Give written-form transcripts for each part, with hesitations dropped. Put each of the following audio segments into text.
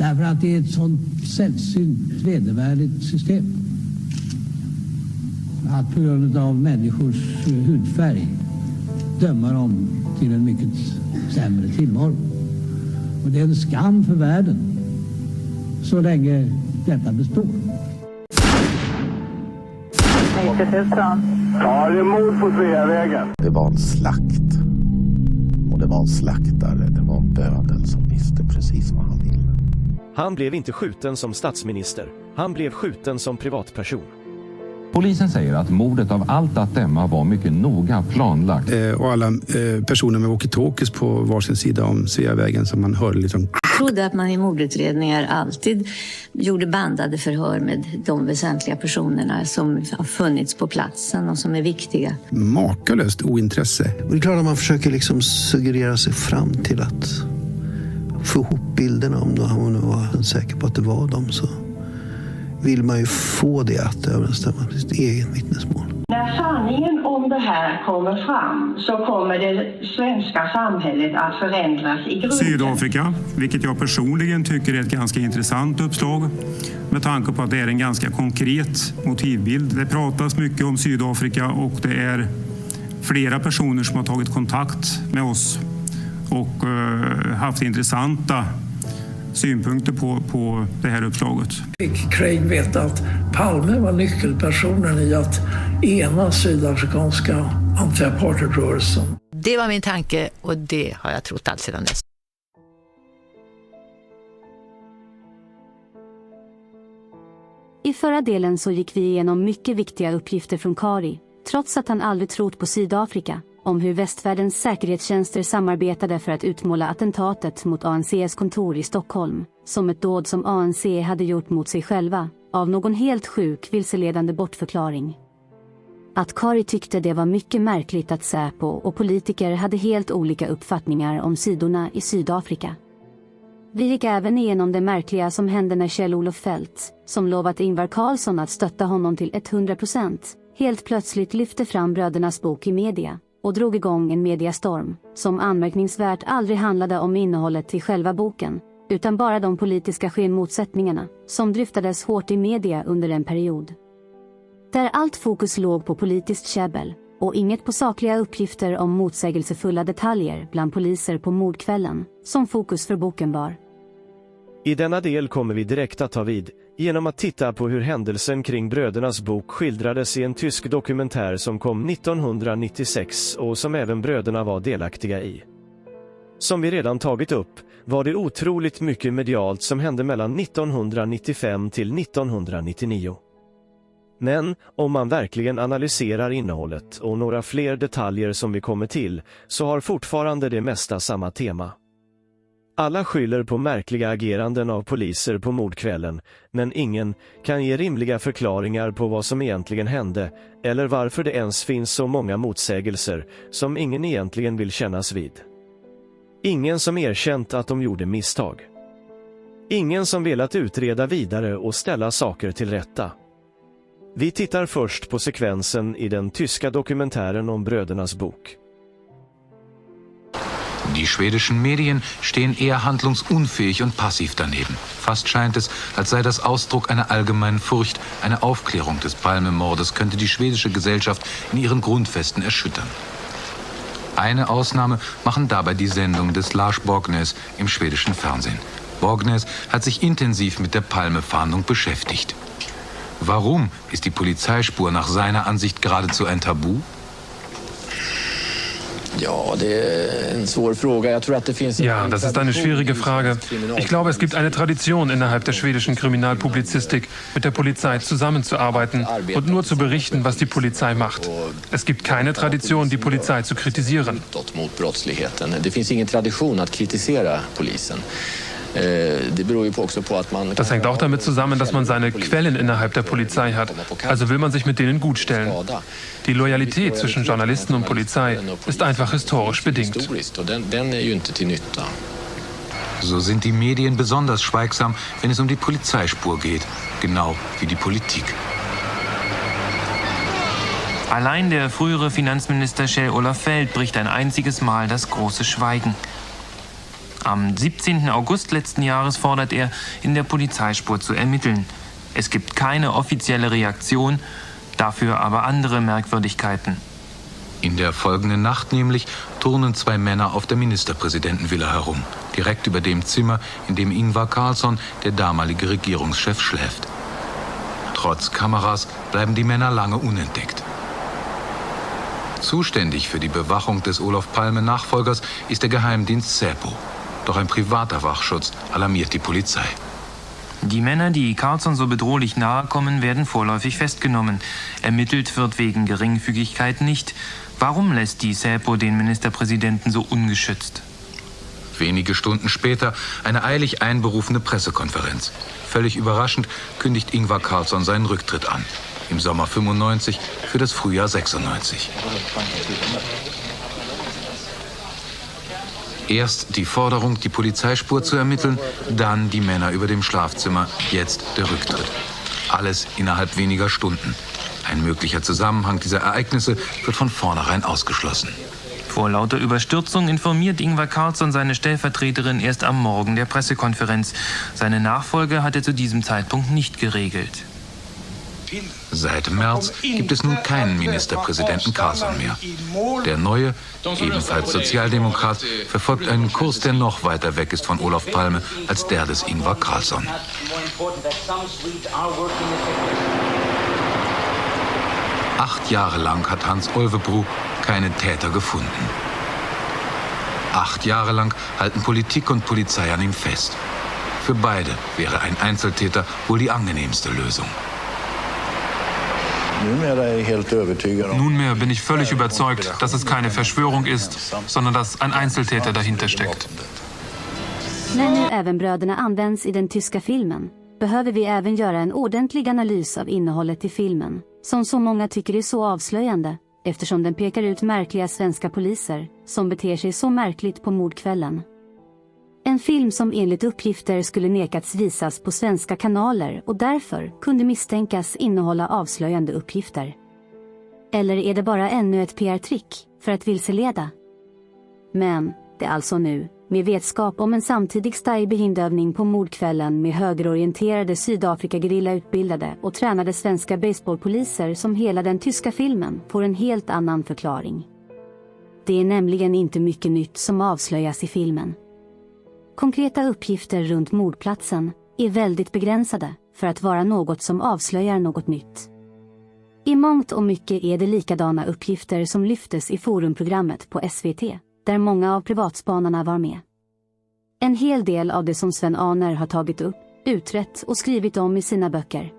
Därför att det är ett sånt sällsynt vedervärdigt system. Att på grund av människors hudfärg döma dem till en mycket sämre tillvaro. Och det är en skam för världen så länge detta består. 90 000. Ja, det är mord på Sveavägen. Det var en slakt. Och det var en slaktare. Det var bödel som visste precis vad han ville. Han blev inte skjuten som statsminister. Han blev skjuten som privatperson. Polisen säger att mordet av allt att döma var mycket noga planlagt. Och alla personer med walkie-talkies på varsin sida om Sveavägen som man hörde liksom. Jag trodde att man i mordutredningar alltid gjorde bandade förhör med de väsentliga personerna som har funnits på platsen och som är viktiga. Makalöst ointresse. Och det är klart att man försöker liksom suggerera sig fram till att få ihop bilderna om man nu var säker på att det var dem, så vill man ju få det att överensstämma med sitt eget vittnesmål. När sanningen om det här kommer fram så kommer det svenska samhället att förändras i grunden. Sydafrika, vilket jag personligen tycker är ett ganska intressant uppslag med tanke på att det är en ganska konkret motivbild. Det pratas mycket om Sydafrika och det är flera personer som har tagit kontakt med oss och haft intressanta synpunkter på det här uppslaget. Fick Craig veta att Palme var nyckelpersonen i att ena sydafrikanska anti-apartheidrörelsen. Det var min tanke och det har jag trott allt sedan dess. I förra delen så gick vi igenom mycket viktiga uppgifter från Kari, trots att han aldrig trott på Sydafrika, om hur västvärldens säkerhetstjänster samarbetade för att utmåla attentatet mot ANC:s kontor i Stockholm, som ett dåd som ANC hade gjort mot sig själva, av någon helt sjuk vilseledande bortförklaring. Att Kari tyckte det var mycket märkligt att Säpo och politiker hade helt olika uppfattningar om sidorna i Sydafrika. Vi gick även igenom det märkliga som hände när Kjell-Olof Feldt, som lovat Ingvar Carlsson att stötta honom till 100%, helt plötsligt lyfte fram brödernas bok i media och drog igång en mediastorm, som anmärkningsvärt aldrig handlade om innehållet i själva boken, utan bara de politiska skenmotsättningarna, som dryftades hårt i media under en period. Där allt fokus låg på politiskt käbbel, och inget på sakliga uppgifter om motsägelsefulla detaljer bland poliser på mordkvällen, som fokus för boken var. I denna del kommer vi direkt att ta vid, genom att titta på hur händelsen kring brödernas bok skildrades i en tysk dokumentär som kom 1996 och som även bröderna var delaktiga i. Som vi redan tagit upp, var det otroligt mycket medialt som hände mellan 1995 till 1999. Men om man verkligen analyserar innehållet och några fler detaljer som vi kommer till, så har fortfarande det mesta samma tema. Alla skyller på märkliga ageranden av poliser på mordkvällen, men ingen kan ge rimliga förklaringar på vad som egentligen hände eller varför det ens finns så många motsägelser som ingen egentligen vill kännas vid. Ingen som erkänt att de gjorde misstag. Ingen som velat utreda vidare och ställa saker till rätta. Vi tittar först på sekvensen i den tyska dokumentären om brödernas bok. Die schwedischen Medien stehen eher handlungsunfähig und passiv daneben. Fast scheint es, als sei das Ausdruck einer allgemeinen Furcht. Eine Aufklärung des Palme-Mordes könnte die schwedische Gesellschaft in ihren Grundfesten erschüttern. Eine Ausnahme machen dabei die Sendung des Lars Borgnäs im schwedischen Fernsehen. Borgnäs hat sich intensiv mit der Palme-Fahndung beschäftigt. Warum ist die Polizeispur nach seiner Ansicht geradezu ein Tabu? Ja, das ist eine schwierige Frage. Ich glaube, es gibt eine Tradition innerhalb der schwedischen Kriminalpublizistik, mit der Polizei zusammenzuarbeiten und nur zu berichten, was die Polizei macht. Es gibt keine Tradition, die Polizei zu kritisieren. Det finns ingen tradition att kritisera polisen. Das hängt auch damit zusammen, dass man seine Quellen innerhalb der Polizei hat. Also will man sich mit denen gutstellen. Die Loyalität zwischen Journalisten und Polizei ist einfach historisch bedingt. So sind die Medien besonders schweigsam, wenn es um die Polizeispur geht, genau wie die Politik. Allein der frühere Finanzminister Kjell-Olof Feldt bricht ein einziges Mal das große Schweigen. Am 17. August letzten Jahres fordert er, in der Polizeispur zu ermitteln. Es gibt keine offizielle Reaktion, dafür aber andere Merkwürdigkeiten. In der folgenden Nacht nämlich turnen zwei Männer auf der Ministerpräsidentenvilla herum, direkt über dem Zimmer, in dem Ingvar Carlsson, der damalige Regierungschef, schläft. Trotz Kameras bleiben die Männer lange unentdeckt. Zuständig für die Bewachung des Olof Palme-Nachfolgers ist der Geheimdienst Säpo. Doch ein privater Wachschutz alarmiert die Polizei. Die Männer, die Carlsson so bedrohlich nahe kommen, werden vorläufig festgenommen. Ermittelt wird wegen Geringfügigkeit nicht. Warum lässt die Säpo den Ministerpräsidenten so ungeschützt? Wenige Stunden später eine eilig einberufene Pressekonferenz. Völlig überraschend kündigt Ingvar Carlsson seinen Rücktritt an. Im Sommer 95 für das Frühjahr 96. Erst die Forderung, die Polizeispur zu ermitteln, dann die Männer über dem Schlafzimmer, jetzt der Rücktritt. Alles innerhalb weniger Stunden. Ein möglicher Zusammenhang dieser Ereignisse wird von vornherein ausgeschlossen. Vor lauter Überstürzung informiert Ingvar Carlsson seine Stellvertreterin erst am Morgen der Pressekonferenz. Seine Nachfolge hat er zu diesem Zeitpunkt nicht geregelt. Seit März gibt es nun keinen Ministerpräsidenten Carlsson mehr. Der neue, ebenfalls Sozialdemokrat, verfolgt einen Kurs, der noch weiter weg ist von Olof Palme als der des Ingvar Carlsson. 8 Jahre lang hat Hans Olvebro keinen Täter gefunden. 8 Jahre lang halten Politik und Polizei an ihm fest. Für beide wäre ein Einzeltäter wohl die angenehmste Lösung. Nunmehr bin ich völlig überzeugt, dass es keine Verschwörung ist, sondern dass ein Einzeltäter dahinter steckt. När nu även bröderna används i den tyska filmen behöver vi även göra en ordentlig analys av innehållet i filmen, som så många tycker är så avslöjande, eftersom den pekar ut märkliga svenska poliser som beter sig så märkligt på mordkvällen. En film som enligt uppgifter skulle nekats visas på svenska kanaler och därför kunde misstänkas innehålla avslöjande uppgifter. Eller är det bara ännu ett PR-trick för att vilseleda? Men det är alltså nu, med vetskap om en samtidig styrbehinderövning på mordkvällen med högerorienterade Sydafrika-gerillautbildade och tränade svenska baseballpoliser, som hela den tyska filmen får en helt annan förklaring. Det är nämligen inte mycket nytt som avslöjas i filmen. Konkreta uppgifter runt mordplatsen är väldigt begränsade för att vara något som avslöjar något nytt. I mångt och mycket är det likadana uppgifter som lyftes i forumprogrammet på SVT, där många av privatspanarna var med. En hel del av det som Sven Ahner har tagit upp, utrett och skrivit om i sina böcker.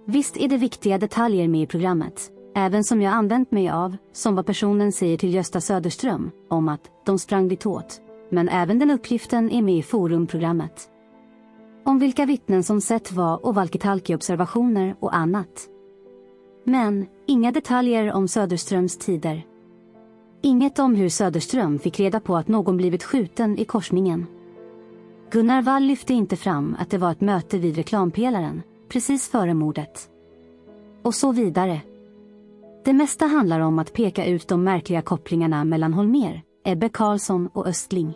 Visst är det viktiga detaljer med i programmet, även som jag använt mig av, som vad personen säger till Gösta Söderström om att de sprang ditåt. Men även den uppgiften är med i forumprogrammet. Om vilka vittnen som sett vad och walkie-talkie-observationer och annat. Men inga detaljer om Söderströms tider. Inget om hur Söderström fick reda på att någon blivit skjuten i korsningen. Gunnar Wall lyfte inte fram att det var ett möte vid reklampelaren, precis före mordet. Och så vidare. Det mesta handlar om att peka ut de märkliga kopplingarna mellan Holmér, Ebbe Carlsson och Östling.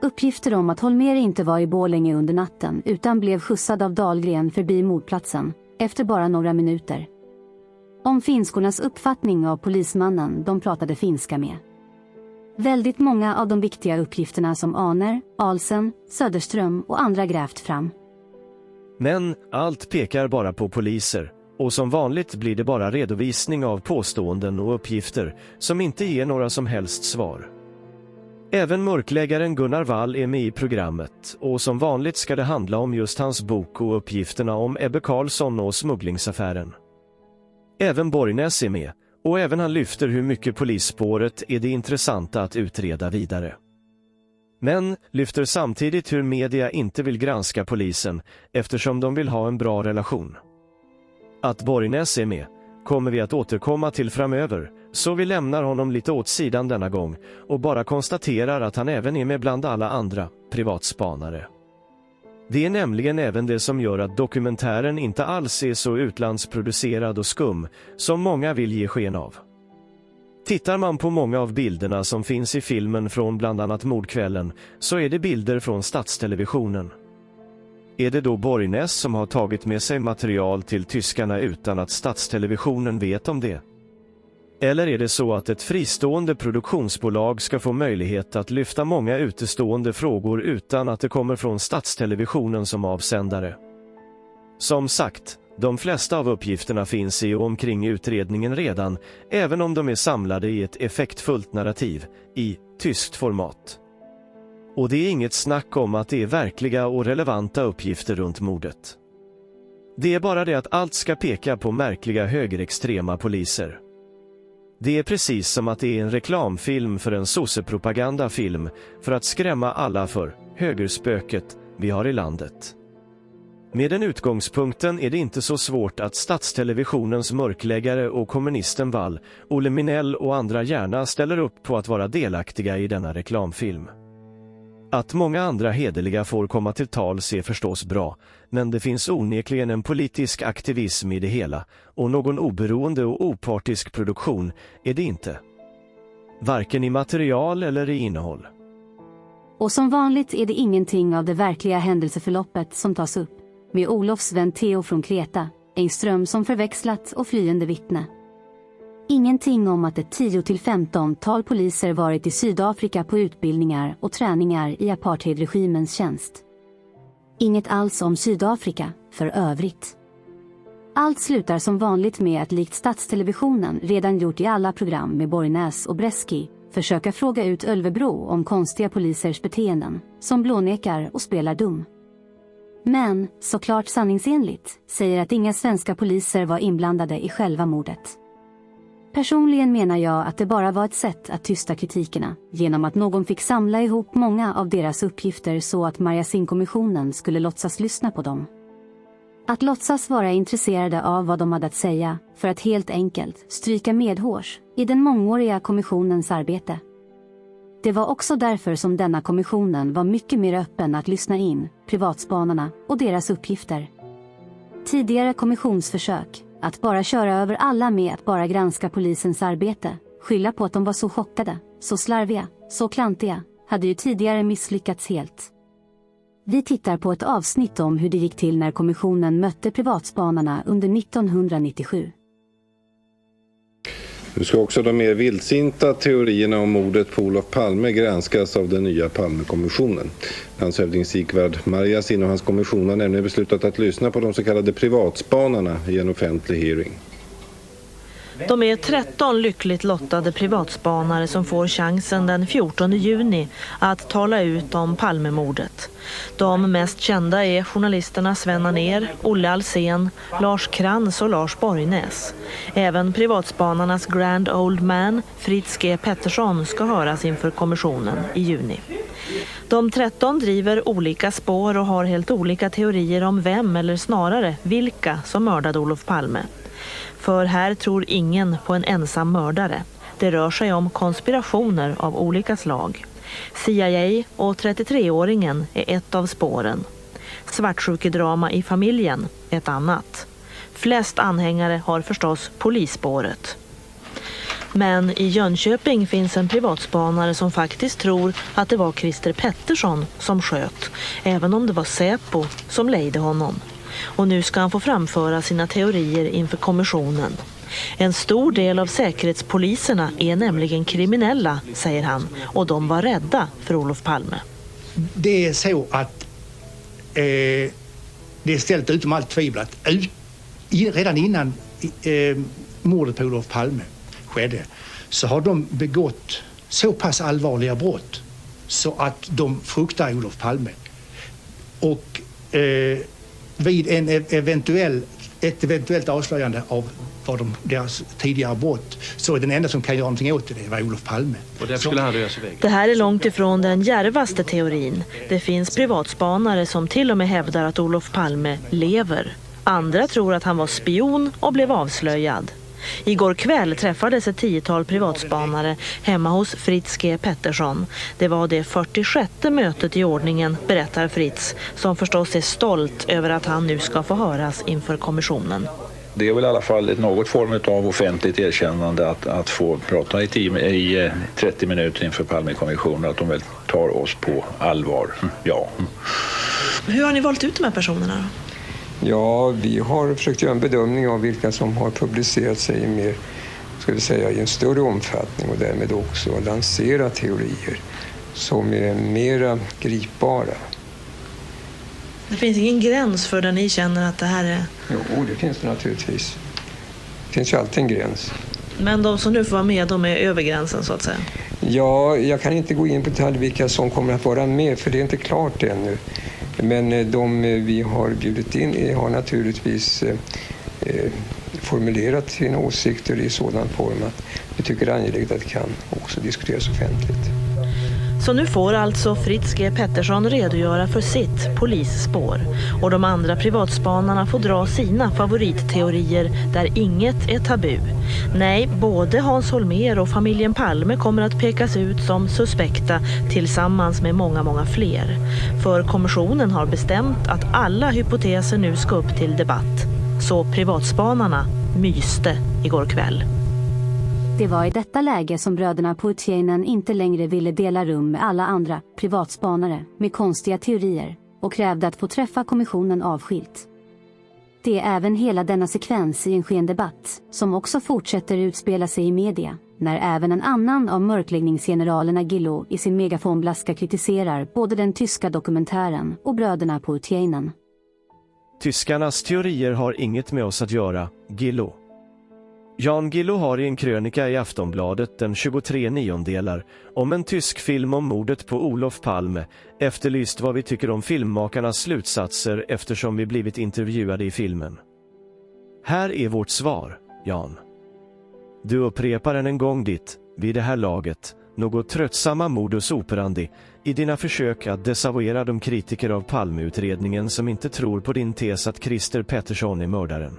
Uppgifter om att Holmér inte var i Borlänge under natten utan blev skjutsad av Dahlgren förbi mordplatsen efter bara några minuter. Om finskornas uppfattning av polismannen de pratade finska med. Väldigt många av de viktiga uppgifterna som Ahner, Ahlsen, Söderström och andra grävt fram. Men allt pekar bara på poliser. Och som vanligt blir det bara redovisning av påståenden och uppgifter som inte ger några som helst svar. Även mörkläggaren Gunnar Wall är med i programmet, och som vanligt ska det handla om just hans bok och uppgifterna om Ebbe Carlsson och smugglingsaffären. Även Borgnäs är med, och även han lyfter hur mycket polisspåret är det intressanta att utreda vidare. Men lyfter samtidigt hur media inte vill granska polisen eftersom de vill ha en bra relation. Att Borgnäs är med kommer vi att återkomma till framöver, så vi lämnar honom lite åt sidan denna gång och bara konstaterar att han även är med bland alla andra privatspanare. Det är nämligen även det som gör att dokumentären inte alls är så utlandsproducerad och skum som många vill ge sken av. Tittar man på många av bilderna som finns i filmen från bland annat mordkvällen så är det bilder från statstelevisionen. Är det då Borgnäs som har tagit med sig material till tyskarna utan att statstelevisionen vet om det? Eller är det så att ett fristående produktionsbolag ska få möjlighet att lyfta många utestående frågor utan att det kommer från statstelevisionen som avsändare? Som sagt, de flesta av uppgifterna finns i och omkring utredningen redan, även om de är samlade i ett effektfullt narrativ, i tyskt format. Och det är inget snack om att det är verkliga och relevanta uppgifter runt mordet. Det är bara det att allt ska peka på märkliga högerextrema poliser. Det är precis som att det är en reklamfilm för en sossepropagandafilm för att skrämma alla för högerspöket vi har i landet. Med den utgångspunkten är det inte så svårt att statstelevisionens mörkläggare och kommunisten Wall, Olle Minell och andra gärna ställer upp på att vara delaktiga i denna reklamfilm. Att många andra hederliga får komma till tals är förstås bra, men det finns onekligen en politisk aktivism i det hela, och någon oberoende och opartisk produktion är det inte. Varken i material eller i innehåll. Och som vanligt är det ingenting av det verkliga händelseförloppet som tas upp, med Olofs vän Theo från Kreta, Engström som förväxlat och flyende vittne. Ingenting om att ett 10-15-tal poliser varit i Sydafrika på utbildningar och träningar i apartheidregimens tjänst. Inget alls om Sydafrika för övrigt. Allt slutar som vanligt med att likt statstelevisionen redan gjort i alla program med Borgnäs och Bresky försöka fråga ut Ölvebro om konstiga polisers beteenden, som blånekar och spelar dum. Men, såklart sanningsenligt, säger att inga svenska poliser var inblandade i själva mordet. Personligen menar jag att det bara var ett sätt att tysta kritikerna, genom att någon fick samla ihop många av deras uppgifter så att Marjasin-kommissionen skulle låtsas lyssna på dem. Att låtsas vara intresserade av vad de hade att säga, för att helt enkelt stryka medhårs i den mångåriga kommissionens arbete. Det var också därför som denna kommissionen var mycket mer öppen att lyssna in privatspanarna och deras uppgifter. Tidigare kommissionsförsök, att bara köra över alla med att bara granska polisens arbete, skylla på att de var så chockade, så slarviga, så klantiga, hade ju tidigare misslyckats helt. Vi tittar på ett avsnitt om hur det gick till när kommissionen mötte privatspanarna under 1997. Nu ska också de mer vildsinta teorierna om mordet på Olof Palme granskas av den nya Palmekommissionen. Landshövding Sigvard Marjasin och hans kommission har nämligen beslutat att lyssna på de så kallade privatspanarna i en offentlig hearing. De är 13 lyckligt lottade privatspanare som får chansen den 14 juni att tala ut om Palmemordet. De mest kända är journalisterna Sven Anér, Olle Alsen, Lars Krantz och Lars Borgnäs. Även privatspanarnas Grand Old Man, Fritz G. Pettersson, ska höras inför kommissionen i juni. De 13 driver olika spår och har helt olika teorier om vem eller snarare vilka som mördade Olof Palme. För här tror ingen på en ensam mördare. Det rör sig om konspirationer av olika slag. CIA och 33-åringen är ett av spåren. Svartsjukedrama i familjen ett annat. Flest anhängare har förstås polisspåret. Men i Jönköping finns en privatspanare som faktiskt tror att det var Christer Pettersson som sköt, även om det var Säpo som lejde honom. Och nu ska han få framföra sina teorier inför kommissionen. En stor del av säkerhetspoliserna är nämligen kriminella, säger han, och de var rädda för Olof Palme. Det är så att det är ställt utom allt tvivel att redan innan mordet på Olof Palme skedde så har de begått så pass allvarliga brott så att de fruktar Olof Palme. Och vid ett eventuellt avslöjande av deras tidigare brott så är den enda som kan göra någonting åt det var Olof Palme. Och därför skulle han röja sig iväg. Det här är långt ifrån den djärvaste teorin. Det finns privatspanare som till och med hävdar att Olof Palme lever. Andra tror att han var spion och blev avslöjad. Igår kväll träffades ett 10-tal privatspanare hemma hos Fritz G. Pettersson. Det var det 46:e mötet i ordningen, berättar Fritz, som förstås är stolt över att han nu ska få höras inför kommissionen. Det är väl i alla fall något form av offentligt erkännande att få prata i 30 minuter inför Palmekommissionen, att de väl tar oss på allvar. Ja. Hur har ni valt ut de här personerna då? Ja, vi har försökt göra en bedömning av vilka som har publicerat sig mer, ska vi säga, i en större omfattning och därmed också lansera teorier som är mera gripbara. Det finns ingen gräns för där ni känner att det här är... Jo, det finns det naturligtvis. Det finns ju alltid en gräns. Men de som nu får vara med, de är över gränsen så att säga? Ja, jag kan inte gå in på detalj vilka som kommer att vara med, för det är inte klart ännu. Men de vi har bjudit in har naturligtvis formulerat sina åsikter i sådan form att vi tycker det är angeläget att det kan också diskuteras offentligt. Så nu får alltså Fritz G. Pettersson redogöra för sitt polisspår. Och de andra privatspanarna får dra sina favoritteorier där inget är tabu. Nej, både Hans Holmér och familjen Palme kommer att pekas ut som suspekta tillsammans med många fler. För kommissionen har bestämt att alla hypoteser nu ska upp till debatt. Så privatspanarna myste igår kväll. Det var i detta läge som bröderna Putiainen inte längre ville dela rum med alla andra privatspanare med konstiga teorier och krävde att få träffa kommissionen avskilt. Det är även hela denna sekvens i en skendebatt som också fortsätter utspela sig i media, när även en annan av mörkläggningsgeneralerna Gillo i sin megafonblaska kritiserar både den tyska dokumentären och bröderna Putiainen. Tyskarnas teorier har inget med oss att göra, Gillo. Jan Gillo har i en krönika i Aftonbladet den 23/9 om en tysk film om mordet på Olof Palme efterlyst vad vi tycker om filmmakarnas slutsatser eftersom vi blivit intervjuade i filmen. Här är vårt svar, Jan. Du upprepar en gång ditt, vid det här laget, något tröttsamma modus operandi i dina försök att desavouera de kritiker av Palmeutredningen som inte tror på din tes att Christer Pettersson är mördaren.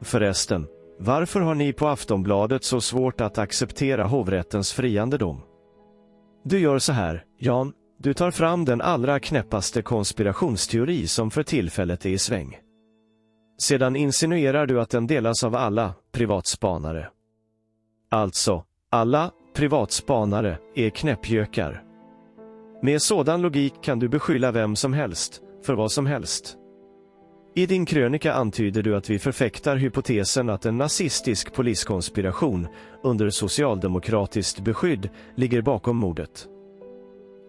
Förresten, varför har ni på Aftonbladet så svårt att acceptera hovrättens friande dom? Du gör så här, Jan, du tar fram den allra knäppaste konspirationsteori som för tillfället är i sväng. Sedan insinuerar du att den delas av alla privatspanare. Alltså, alla privatspanare är knäppjökar. Med sådan logik kan du beskylla vem som helst för vad som helst. I din krönika antyder du att vi förfäktar hypotesen att en nazistisk poliskonspiration under socialdemokratiskt beskydd ligger bakom mordet.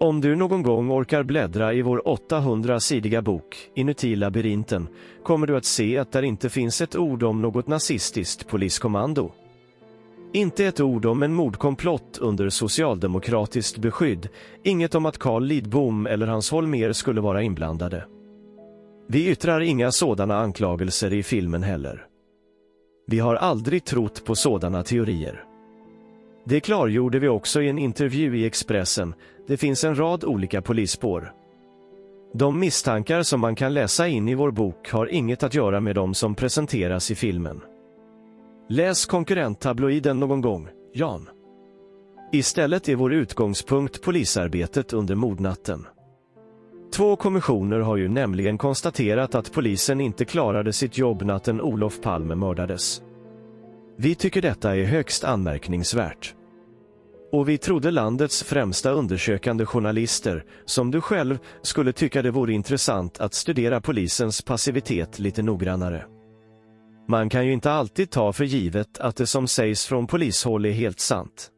Om du någon gång orkar bläddra i vår 800-sidiga bok Inuti labyrinten kommer du att se att där inte finns ett ord om något nazistiskt poliskommando. Inte ett ord om en mordkomplott under socialdemokratiskt beskydd, inget om att Carl Lidbom eller Hans Holmér skulle vara inblandade. Vi yttrar inga sådana anklagelser i filmen heller. Vi har aldrig trott på sådana teorier. Det klargjorde vi också i en intervju i Expressen. Det finns en rad olika polisspår. De misstankar som man kan läsa in i vår bok har inget att göra med de som presenteras i filmen. Läs konkurrenttabloiden någon gång, Jan. Istället är vår utgångspunkt polisarbetet under mordnatten. 2 kommissioner har ju nämligen konstaterat att polisen inte klarade sitt jobb natten Olof Palme mördades. Vi tycker detta är högst anmärkningsvärt. Och vi trodde landets främsta undersökande journalister, som du själv, skulle tycka det vore intressant att studera polisens passivitet lite noggrannare. Man kan ju inte alltid ta för givet att det som sägs från polishåll är helt sant.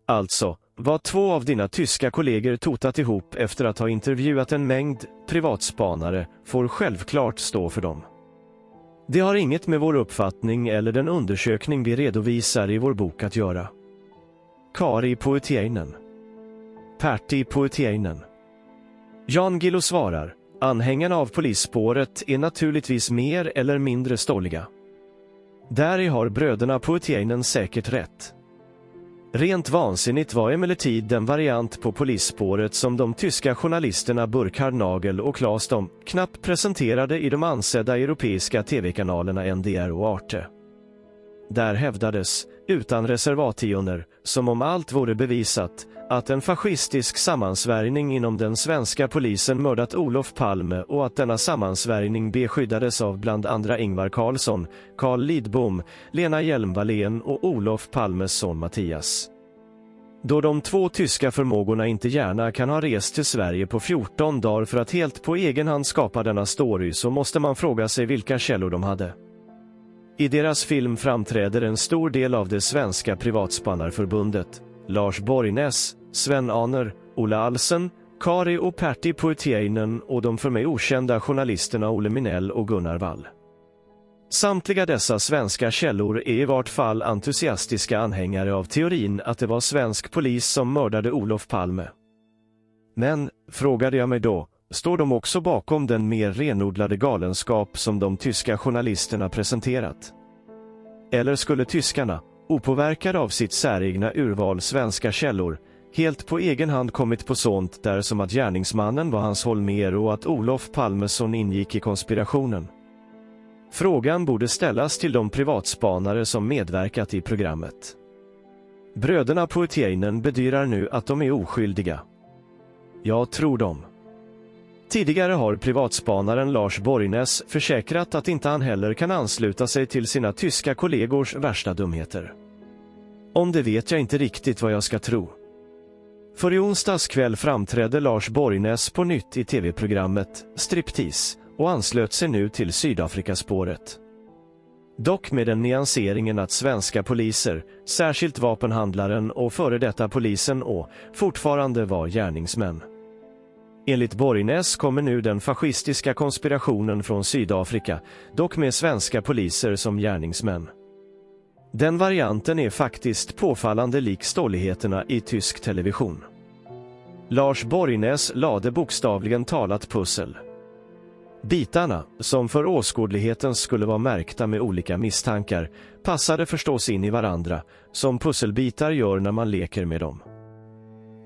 Alltså, vad 2 av dina tyska kollegor totat ihop efter att ha intervjuat en mängd privatspanare får självklart stå för dem. Det har inget med vår uppfattning eller den undersökning vi redovisar i vår bok att göra. Kari Putiainen. Pertti Putiainen. Jan Gillo svarar, anhängarna av polisspåret är naturligtvis mer eller mindre stolliga. Där har bröderna Putiainen säkert rätt. Rent vansinnigt var emellertid den variant på polisspåret som de tyska journalisterna Burkhard Nagel och Claes Dom knappt presenterade i de ansedda europeiska tv-kanalerna NDR och Arte. Där hävdades, utan reservationer, som om allt vore bevisat, att en fascistisk sammansvärjning inom den svenska polisen mördat Olof Palme och att denna sammansvärjning beskyddades av bland andra Ingvar Carlsson, Carl Lidbom, Lena Hjelm-Wallén och Olof Palmes son Mattias. Då de två tyska förmågorna inte gärna kan ha rest till Sverige på 14 dagar för att helt på egen hand skapa denna story, så måste man fråga sig vilka källor de hade. I deras film framträder en stor del av det svenska privatspannarförbundet, Lars Borgnäs, Sven Aner, Ola Alsen, Kari och Pertti Puitiainen och de för mig okända journalisterna Olle Minell och Gunnar Wall. Samtliga dessa svenska källor är i vart fall entusiastiska anhängare av teorin att det var svensk polis som mördade Olof Palme. Men, frågade jag mig då, står de också bakom den mer renodlade galenskap som de tyska journalisterna presenterat? Eller skulle tyskarna, opåverkade av sitt säregna urval svenska källor, helt på egen hand kommit på sånt där som att gärningsmannen var Hans Holmér och att Olof Palmes son ingick i konspirationen? Frågan borde ställas till de privatspanare som medverkat i programmet. Bröderna Puitiainen bedyrar nu att de är oskyldiga. Jag tror dem. Tidigare har privatspanaren Lars Borgnäs försäkrat att inte han heller kan ansluta sig till sina tyska kollegors värsta dumheter. Om det vet jag inte riktigt vad jag ska tro. För i onsdags kväll framträdde Lars Borgnäs på nytt i tv-programmet Striptease och anslöt sig nu till Sydafrikaspåret. Dock med den nyanseringen att svenska poliser, särskilt vapenhandlaren och före detta polisen fortfarande var gärningsmän. Enligt Borgnäs kommer nu den fascistiska konspirationen från Sydafrika, dock med svenska poliser som gärningsmän. Den varianten är faktiskt påfallande lik stolligheterna i tysk television. Lars Borgnäs lade bokstavligen talat pussel. Bitarna, som för åskådlighetens skulle vara märkta med olika misstankar, passade förstås in i varandra, som pusselbitar gör när man leker med dem.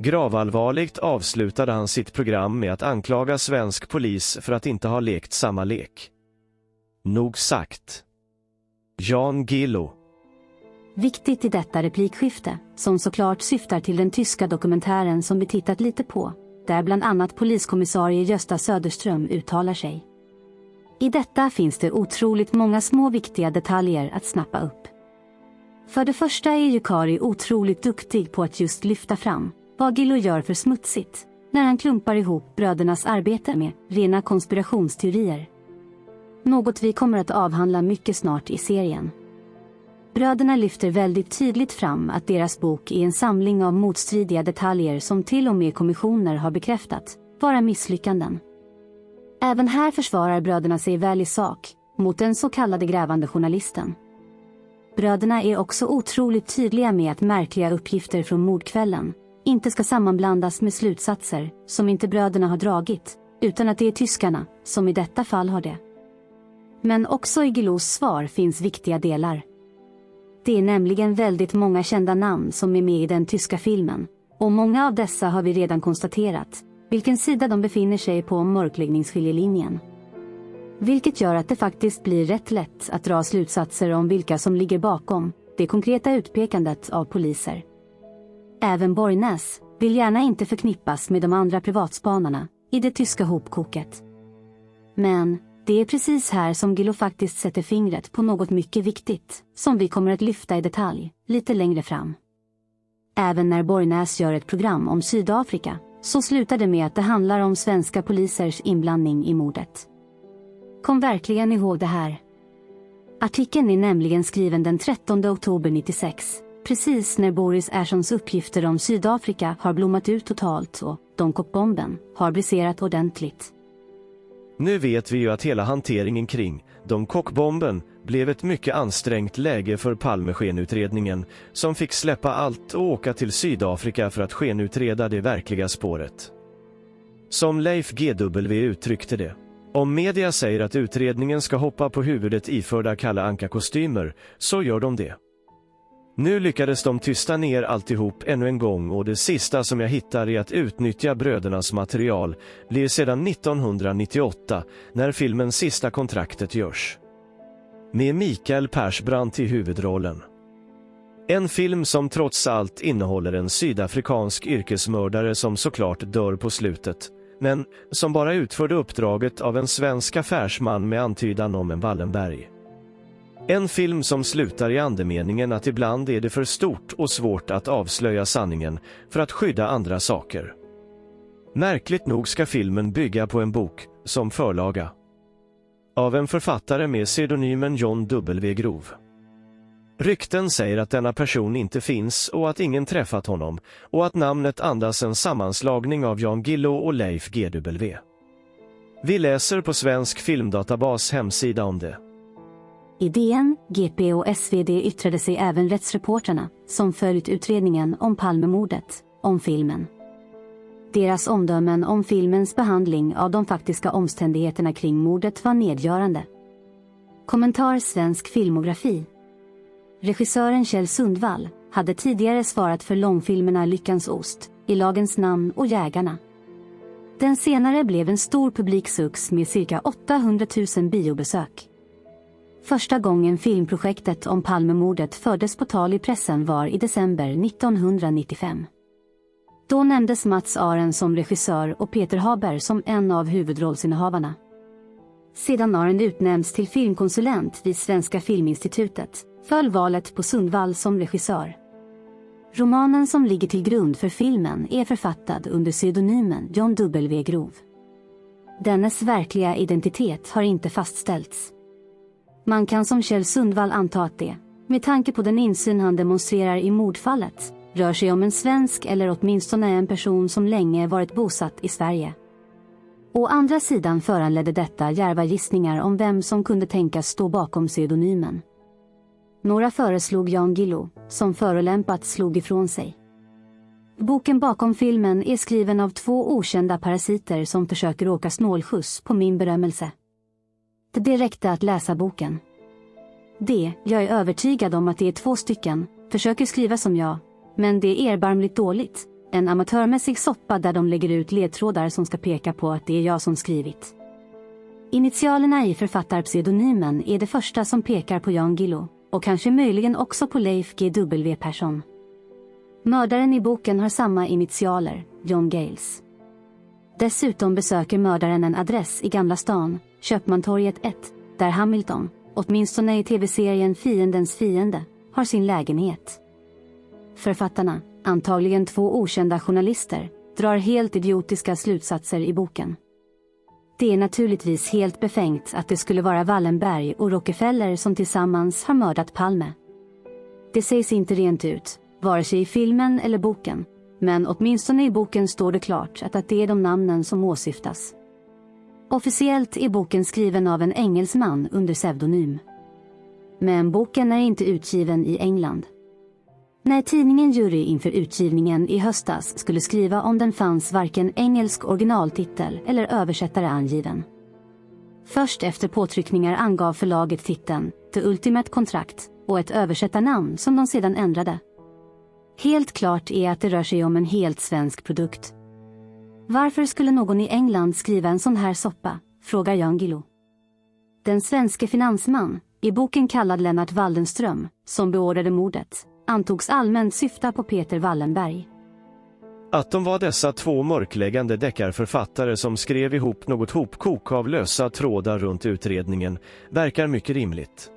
Gravallvarligt avslutade han sitt program med att anklaga svensk polis för att inte ha lekt samma lek. Nog sagt. Jan Guillou. Viktigt i detta replikskifte, som såklart syftar till den tyska dokumentären som vi tittat lite på, där bland annat poliskommissarie Gösta Söderström uttalar sig. I detta finns det otroligt många små viktiga detaljer att snappa upp. För det första är ju Kari otroligt duktig på att just lyfta fram vad Guillou gör för smutsigt, när han klumpar ihop brödernas arbete med rena konspirationsteorier. Något vi kommer att avhandla mycket snart i serien. Bröderna lyfter väldigt tydligt fram att deras bok är en samling av motstridiga detaljer som till och med kommissioner har bekräftat vara misslyckanden. Även här försvarar bröderna sig väl i sak mot den så kallade grävande journalisten. Bröderna är också otroligt tydliga med att märkliga uppgifter från mordkvällen inte ska sammanblandas med slutsatser som inte bröderna har dragit, utan att det är tyskarna som i detta fall har det. Men också i Guillous svar finns viktiga delar. Det är nämligen väldigt många kända namn som är med i den tyska filmen, och många av dessa har vi redan konstaterat, vilken sida de befinner sig på mörkläggningsskiljelinjen. Vilket gör att det faktiskt blir rätt lätt att dra slutsatser om vilka som ligger bakom det konkreta utpekandet av poliser. Även Borgnäs vill gärna inte förknippas med de andra privatspanarna i det tyska hopkoket. Men det är precis här som Guillou faktiskt sätter fingret på något mycket viktigt, som vi kommer att lyfta i detalj lite längre fram. Även när Borgnäs gör ett program om Sydafrika, så slutar det med att det handlar om svenska polisers inblandning i mordet. Kom verkligen ihåg det här. Artikeln är nämligen skriven den 13 oktober 96, precis när Boris Erssons uppgifter om Sydafrika har blommat ut totalt och Domkopbomben har briserat ordentligt. Nu vet vi ju att hela hanteringen kring Domkopbomben blev ett mycket ansträngt läge för Palme-skenutredningen, som fick släppa allt och åka till Sydafrika för att skenutreda det verkliga spåret. Som Leif GW uttryckte det: om media säger att utredningen ska hoppa på huvudet iförda Kalle Anka-kostymer, så gör de det. Nu lyckades de tysta ner alltihop ännu en gång, och det sista som jag hittar är att utnyttja brödernas material blir sedan 1998, när filmen Sista kontraktet görs. med Mikael Persbrandt i huvudrollen. En film som trots allt innehåller en sydafrikansk yrkesmördare som såklart dör på slutet, men som bara utförde uppdraget av en svensk affärsman med antydan om en Wallenberg. En film som slutar i andemeningen att ibland är det för stort och svårt att avslöja sanningen för att skydda andra saker. Märkligt nog ska filmen bygga på en bok, som förlaga, av en författare med pseudonymen John W. Grove. Rykten säger att denna person inte finns och att ingen träffat honom, och att namnet andas en sammanslagning av Jan Guillou och Leif GW. Vi läser på Svensk Filmdatabas hemsida om det. I DN, GP och SvD yttrade sig även rättsreportrarna som följt utredningen om Palmemordet, om filmen. Deras omdömen om filmens behandling av de faktiska omständigheterna kring mordet var nedgörande. Kommentar Svensk filmografi. Regissören Kjell Sundvall hade tidigare svarat för långfilmerna Lyckans ost, I lagens namn och Jägarna. Den senare blev en stor publiksux med cirka 800 000 biobesök. Första gången filmprojektet om Palmemordet fördes på tal i pressen var i december 1995. Då nämndes Mats Aren som regissör och Peter Haber som en av huvudrollsinnehavarna. Sedan Aren utnämnts till filmkonsulent vid Svenska Filminstitutet föll valet på Sundvall som regissör. Romanen som ligger till grund för filmen är författad under pseudonymen John W. Grove. Dennes verkliga identitet har inte fastställts. Man kan som Kjell Sundvall anta att det, med tanke på den insyn han demonstrerar i mordfallet, rör sig om en svensk eller åtminstone en person som länge varit bosatt i Sverige. Å andra sidan föranledde detta djärva gissningar om vem som kunde tänkas stå bakom pseudonymen. Några föreslog Jan Guillou, som förolämpat slog ifrån sig. Boken bakom filmen är skriven av 2 okända parasiter som försöker åka snålskjuts på min berömmelse. Det räckte att läsa boken. Jag är övertygad om att det är 2 stycken, försöker skriva som jag, men det är erbarmligt dåligt. En amatörmässig soppa där de lägger ut ledtrådar som ska peka på att det är jag som skrivit. Initialerna i författarpseudonymen är det första som pekar på Jan Guillou, och kanske möjligen också på Leif GW Persson. Mördaren i boken har samma initialer, John Gales. Dessutom besöker mördaren en adress i Gamla stan, Köpmantorget 1, där Hamilton, åtminstone i tv-serien Fiendens fiende, har sin lägenhet. Författarna, antagligen 2 okända journalister, drar helt idiotiska slutsatser i boken. Det är naturligtvis helt befängt att det skulle vara Wallenberg och Rockefeller som tillsammans har mördat Palme. Det sägs inte rent ut, vare sig i filmen eller boken, men åtminstone i boken står det klart att det är de namnen som åsyftas. Officiellt är boken skriven av en engelsman under pseudonym. Men boken är inte utgiven i England. När tidningen Jury inför utgivningen i höstas skulle skriva om den fanns varken engelsk originaltitel eller översättare angiven. Först efter påtryckningar angav förlaget titeln The Ultimate Contract och ett översättarnamn som de sedan ändrade. Helt klart är att det rör sig om en helt svensk produkt. Varför skulle någon i England skriva en sån här soppa, frågar Jan Guillou. Den svenske finansman, i boken kallad Lennart Waldenström, som beordrade mordet, antogs allmänt syfta på Peter Wallenberg. Att de var dessa 2 mörkläggande deckarförfattare som skrev ihop något hopkok av lösa trådar runt utredningen verkar mycket rimligt.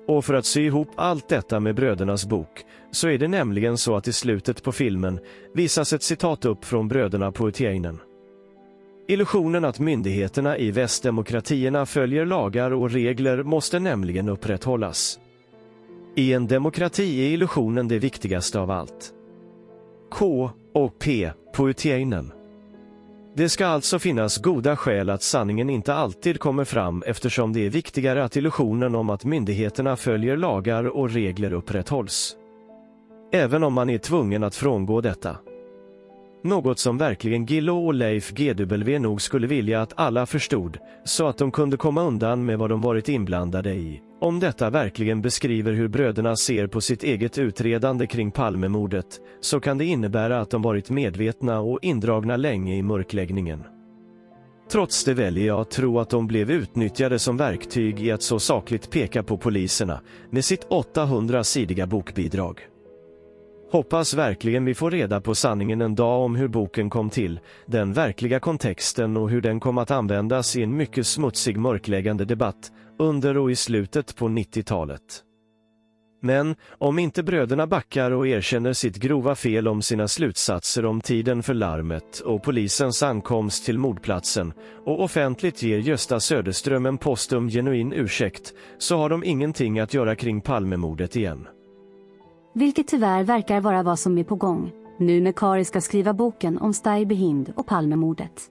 Och för att sy ihop allt detta med brödernas bok så är det nämligen så att i slutet på filmen visas ett citat upp från bröderna Poetiainen. Illusionen att myndigheterna i västdemokratierna följer lagar och regler måste nämligen upprätthållas. I en demokrati är illusionen det viktigaste av allt. K och P, Poetiainen. Det ska alltså finnas goda skäl att sanningen inte alltid kommer fram eftersom det är viktigare att illusionen om att myndigheterna följer lagar och regler upprätthålls. Även om man är tvungen att frångå detta. Något som verkligen Guillou och Leif GW nog skulle vilja att alla förstod, så att de kunde komma undan med vad de varit inblandade i. Om detta verkligen beskriver hur bröderna ser på sitt eget utredande kring Palmemordet, så kan det innebära att de varit medvetna och indragna länge i mörkläggningen. Trots det väljer jag att tro att de blev utnyttjade som verktyg i att så sakligt peka på poliserna med sitt 800-sidiga bokbidrag. Hoppas verkligen vi får reda på sanningen en dag om hur boken kom till, den verkliga kontexten och hur den kom att användas i en mycket smutsig mörkläggande debatt under och i slutet på 90-talet. Men om inte bröderna backar och erkänner sitt grova fel om sina slutsatser om tiden för larmet och polisens ankomst till mordplatsen och offentligt ger Gösta Söderström en postum genuin ursäkt, så har de ingenting att göra kring Palmemordet igen. Vilket tyvärr verkar vara vad som är på gång, nu när Kari ska skriva boken om Stay Behind och Palmemordet.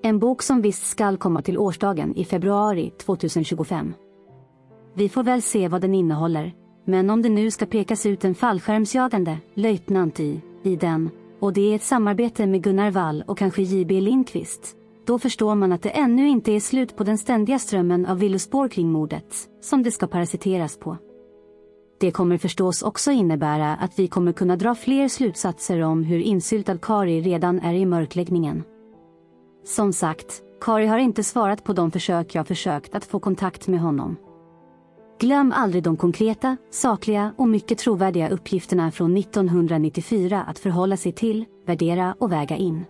En bok som visst skall komma till årsdagen i februari 2025. Vi får väl se vad den innehåller, men om det nu ska pekas ut en fallskärmsjagande löjtnant i den, och det är ett samarbete med Gunnar Wall och kanske J.B. Lindqvist, då förstår man att det ännu inte är slut på den ständiga strömmen av villospår kring mordet, som det ska parasiteras på. Det kommer förstås också innebära att vi kommer kunna dra fler slutsatser om hur insyltad Kari redan är i mörkläggningen. Som sagt, Kari har inte svarat på de försök jag försökt att få kontakt med honom. Glöm aldrig de konkreta, sakliga och mycket trovärdiga uppgifterna från 1994 att förhålla sig till, värdera och väga in.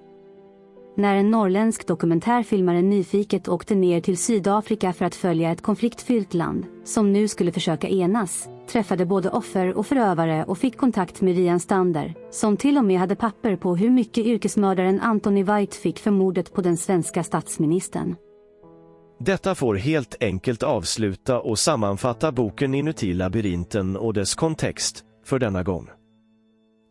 När en norrländsk dokumentärfilmare nyfiket åkte ner till Sydafrika för att följa ett konfliktfyllt land, som nu skulle försöka enas, träffade både offer och förövare och fick kontakt med Rian Stander, som till och med hade papper på hur mycket yrkesmördaren Anthony White fick för mordet på den svenska statsministern. Detta får helt enkelt avsluta och sammanfatta boken Inuti labyrinten och dess kontext för denna gång.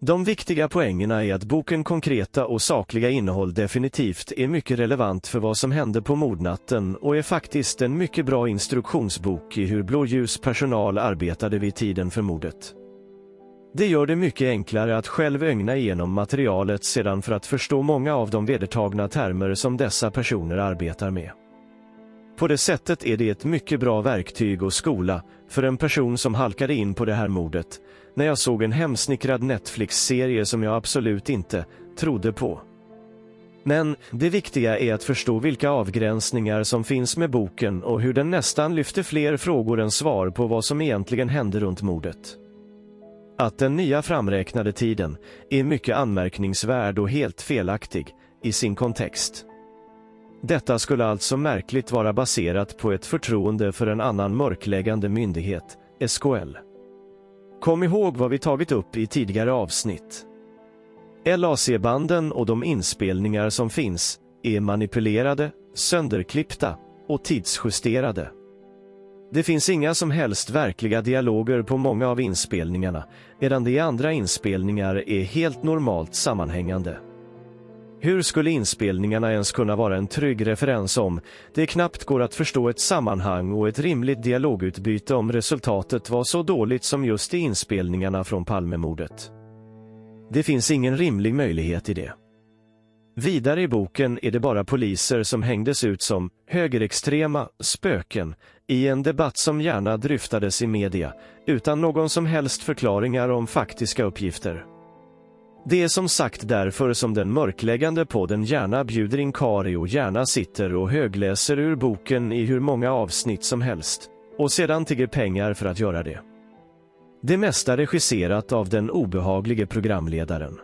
De viktiga poängerna är att boken konkreta och sakliga innehåll definitivt är mycket relevant för vad som hände på mordnatten och är faktiskt en mycket bra instruktionsbok i hur blåljuspersonal arbetade vid tiden för mordet. Det gör det mycket enklare att själv ögna igenom materialet sedan för att förstå många av de vedertagna termer som dessa personer arbetar med. På det sättet är det ett mycket bra verktyg och skola för en person som halkade in på det här mordet, när jag såg en hemsnickrad Netflix-serie som jag absolut inte trodde på. Men det viktiga är att förstå vilka avgränsningar som finns med boken och hur den nästan lyfter fler frågor än svar på vad som egentligen hände runt mordet. Att den nya framräknade tiden är mycket anmärkningsvärd och helt felaktig i sin kontext. Detta skulle alltså märkligt vara baserat på ett förtroende för en annan mörkläggande myndighet, SKL. Kom ihåg vad vi tagit upp i tidigare avsnitt. LAC-banden och de inspelningar som finns är manipulerade, sönderklippta och tidsjusterade. Det finns inga som helst verkliga dialoger på många av inspelningarna, medan de andra inspelningar är helt normalt sammanhängande. Hur skulle inspelningarna ens kunna vara en trygg referens om det knappt går att förstå ett sammanhang och ett rimligt dialogutbyte om resultatet var så dåligt som just i inspelningarna från Palmemordet? Det finns ingen rimlig möjlighet i det. Vidare i boken är det bara poliser som hängdes ut som högerextrema spöken i en debatt som gärna dryftades i media, utan någon som helst förklaringar om faktiska uppgifter. Det är som sagt därför som den mörkläggande podden gärna bjuder in Kari och gärna sitter och högläser ur boken i hur många avsnitt som helst, och sedan tigger pengar för att göra det. Det mesta regisserat av den obehaglige programledaren.